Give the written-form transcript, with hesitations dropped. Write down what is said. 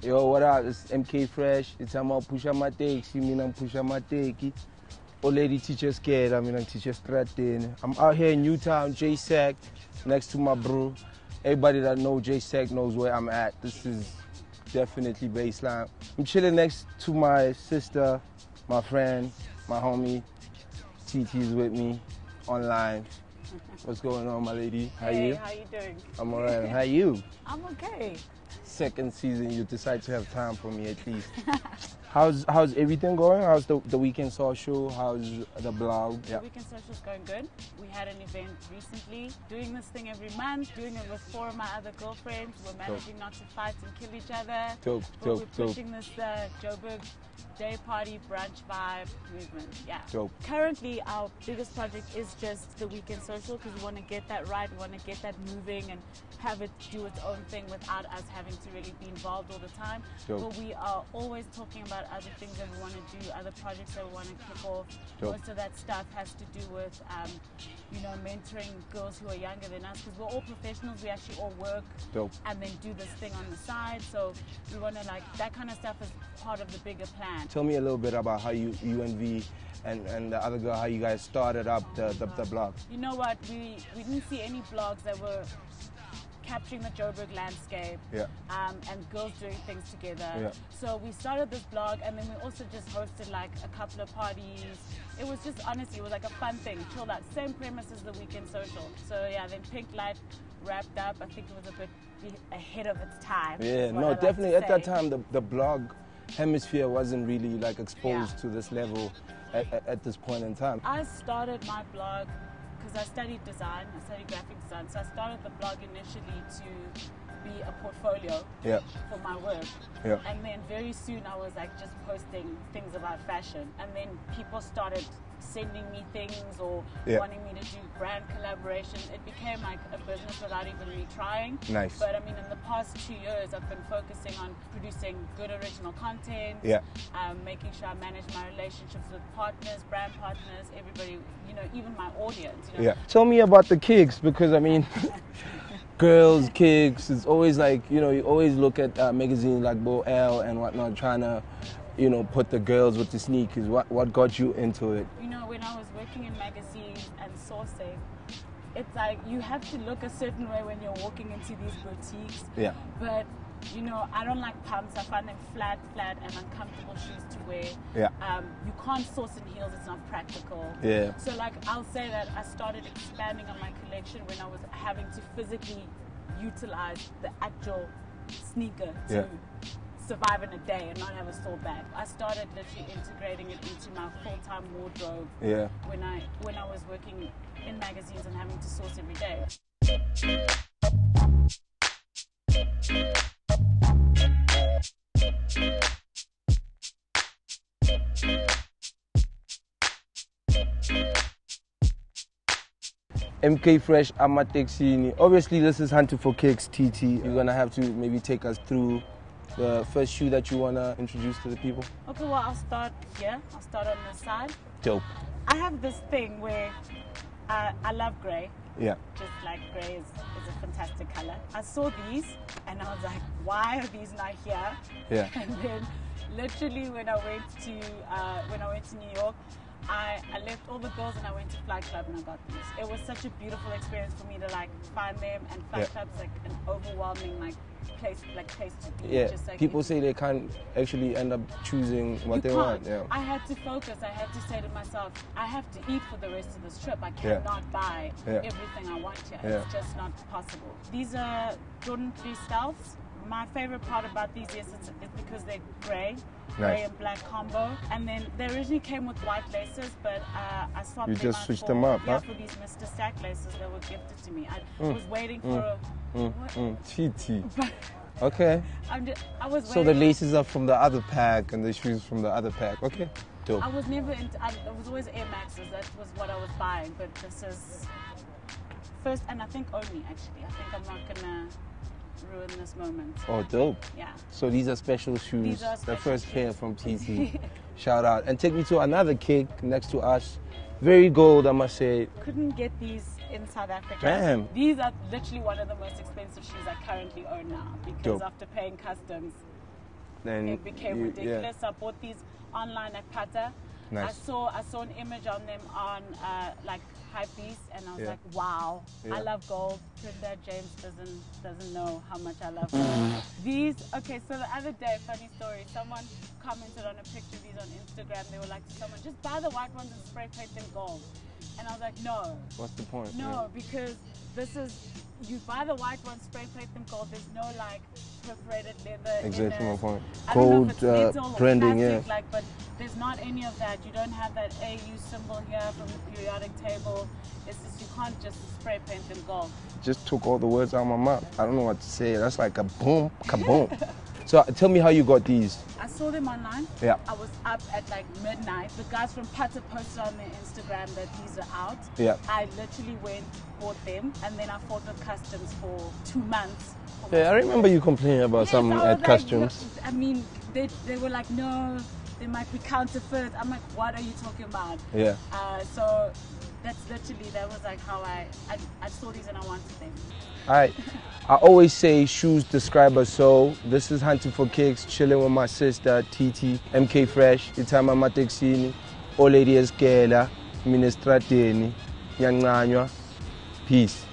Yo, what up? It's MK Fresh. It's I'm pusha my takes. You mean I'm pusha my take. Old lady teacher scared. I mean I'm teacher stratin. I'm out here in Newtown, J-Sac, next to my bro. Everybody that knows J-Sac knows where I'm at. This is definitely baseline. I'm chilling next to my sister, my friend, my homie. Thithi's with me online. What's going on, my lady? How you? How you doing? I'm alright. How you? I'm okay. Second season, you decide to have time for me at least. How's everything going? How's the Weekend Social? How's the blog? The Weekend Social is going good. We had an event recently, doing this thing every month, doing it with 4 of my other girlfriends. We're managing not to fight and kill each other. We're pushing this Joburg day party brunch vibe movement. Yeah. Dope. Currently, our biggest project is just the Weekend Social because we want to get that right. We want to get that moving and have it do its own thing without us having to really be involved all the time. Dope. But we are always talking about other things that we want to do, other projects that we want to kick off. Dope. Most of that stuff has to do with, mentoring girls who are younger than us because we're all professionals. We actually all work. Dope. And then do this thing on the side. So we want to that kind of stuff is part of the bigger plan. Tell me a little bit about how you and V and the other girl, how you guys started up the blog. You know what? We didn't see any blogs that were capturing the Joburg landscape, and girls doing things together. Yeah. So we started this blog, and then we also just hosted like a couple of parties. It was just, honestly, it was like a fun thing, chilled out. Same premise as the Weekend Social. So yeah, then Pink Light wrapped up. I think it was a bit ahead of its time. Yeah, no, definitely. At that time, the blog hemisphere wasn't really like exposed to this level at this point in time. I started my blog because I studied design, I studied graphic design, so I started the blog initially to be a portfolio for my work. Yeah. And then very soon I was like just posting things about fashion, and then people started sending me things or wanting me to do brand collaboration. It became like a business without even me trying. Nice. But I mean, in the past 2 years, I've been focusing on producing good original content, making sure I manage my relationships with partners, brand partners, everybody, even my audience. Yeah. Tell me about the kicks, because I mean, girls, kicks, it's always like, you always look at magazines like Bo L and whatnot, trying to, put the girls with the sneakers. What got you into it? When I was working in magazines and sourcing, it's like you have to look a certain way when you're walking into these boutiques. Yeah. But, I don't like pumps. I find them flat and uncomfortable shoes to wear. Yeah. You can't source in heels. It's not practical. Yeah. So, I'll say that I started expanding on my collection when I was having to physically utilize the actual sneaker to survive in a day and not have a sore back. I started literally integrating it into my full-time wardrobe when I was working in magazines and having to source every day. MK Fresh, Amateksini. Obviously, this is Hunter for Kicks, Thithi. You're gonna have to maybe take us through the first shoe that you wanna introduce to the people. Okay, well, I'll start here. I'll start on this side. Dope. I have this thing where I love grey. Yeah. Just like grey is a fantastic color. I saw these and I was like, why are these not here? Yeah. And then literally when I went to New York, I left all the girls and I went to Flight Club and I got these. It was such a beautiful experience for me to find them, and Flight Club's like an overwhelming place to be. Yeah. Just, people say they can't actually end up choosing what they want. Yeah. I had to focus. I had to say to myself, I have to eat for the rest of this trip. I cannot buy everything I want here. Yeah. It's just not possible. These are Jordan 3 Stealths. My favorite part about these is because they're grey. Grey and black combo, and then they originally came with white laces, but I swapped them out. You just switched them up, huh? For these Mr. Stack laces that were gifted to me. I was waiting for Thithi. Okay. I was waiting. So the laces are from the other pack and the shoes from the other pack. Okay. Dope. I was never into. I was always Air Maxes. That was what I was buying, but this is first, and I think only actually. I think I'm not gonna ruin this moment. Oh, dope. Yeah. So these are special shoes. These are special the first pair from Thithi. Shout out. And take me to another kick next to us. Very gold, I must say. Couldn't get these in South Africa. Damn. These are literally one of the most expensive shoes I currently own now, because after paying customs, then it became ridiculous. So I bought these online at Pata. Nice. I saw an image on them on like Hypebeast, and I was like, wow, I love gold. Trinidad James doesn't know how much I love gold. These, okay, so the other day, funny story, someone commented on a picture of these on Instagram. They were like to someone, just buy the white ones and spray paint them gold. And I was like, no. What's the point? No, because this is, you buy the white ones, spray paint them gold. There's no like perforated leather. Exactly my point. Gold branding, plastic, like, but there's not any of that. You don't have that AU symbol here from the periodic table. It's just, you can't just spray paint them gold. Just took all the words out of my mouth. I don't know what to say. That's like a boom, kaboom. So tell me how you got these. I saw them online. Yeah. I was up at like midnight. The guys from Pata posted on their Instagram that these are out. Yeah. I literally went, bought them, and then I fought with customs for 2 months. Yeah, I remember you complaining about some at customs. I mean, they were like, no, they might be counterfeit. I'm like, what are you talking about? Yeah. So that's literally, that was like how I saw these and I wanted them. Alright, I always say shoes describe a soul. This is Hunting for Kicks, chilling with my sister, Thithi, MK Fresh, Itama Matexini, Old Lady Eskela, Ministrateni, Nyanganwa. Peace.